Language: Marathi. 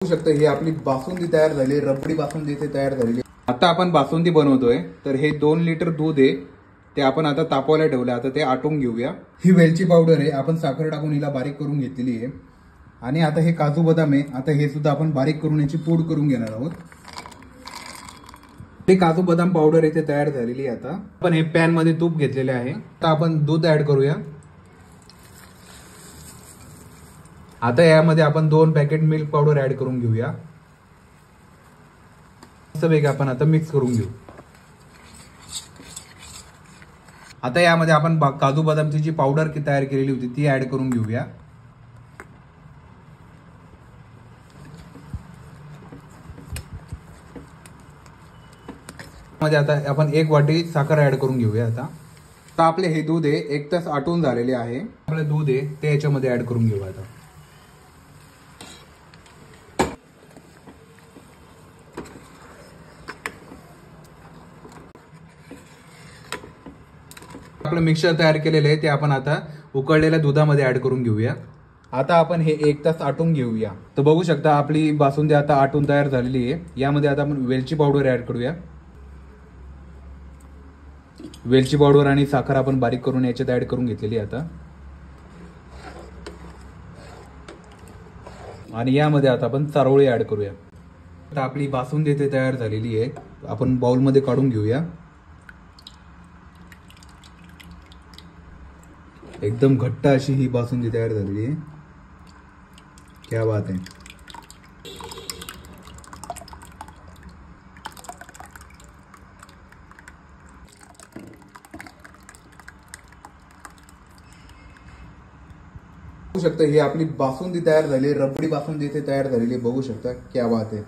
बघू शकता ही आपली बासुंदी तयार झाली, रबडी बासुंदी इथे तयार झालेली। आता आपण बासुंदी बनवतोय, तर हे 2 लिटर दूध आहे ते आपण आता तापवायला ठेवलं। आता ते आटून घेऊया। ही वेलची पावडर आहे, आपण साखर टाकून हिला बारीक करून घेतलेली आहे। आणि आता हे काजू बदाम आहे, आता हे सुद्धा आपण बारीक करून याची पूड करून घेणार आहोत। हे काजू बदाम पावडर इथे तयार झालेली आहे। आता आपण हे पॅन मध्ये तूप घेतलेले आहे। आता आपण दूध ऍड करूया। आता यामध्ये आपण 2 पॅकेट मिल्क पावडर ऍड करून घेऊया। मस्तपैकी आपण आता मिक्स करून घेऊ। आता यामध्ये आपण काजू बदामची जी पावडर तयार केलेली होती ती ऍड करून घेऊया। मध्ये आता आपण 1 वाटी साखर ऍड करून घेऊया। आता आपले हे दूध आहे 1 तास आटून झालेले आहे। आपले दूध आहे ते याच्यामध्ये ऍड करून घेऊया। आता आपलं मिक्सचर तयार केलेलं आहे ते आपण आता उकळलेल्या दुधामध्ये ऍड करून घेऊया। आता आपण हे 1 तास आटून घेऊया। तर बघू शकता आपली बासुंदी आता आटून तयार झालेली आहे। यामध्ये आता आपण वेलची पावडर ऍड करूया। वेलची पावडर आणि साखर आपण बारीक करून याच्यात ऍड करून घेतलेली आता। आणि यामध्ये आता आपण चारोळी ऍड करूया। आता आपली बासुंदी इथे तयार झालेली आहे, आपण बाउल मध्ये काढून घेऊया। एकदम घट्ट अशी ही बासुंदी तयार झालेली आहे। क्या बात आहे। बघू शकता ही आपली बासुंदी तयार झाली, रबडी बासुंदी इथे तयार झालेली, बघू शकता क्या बात आहे।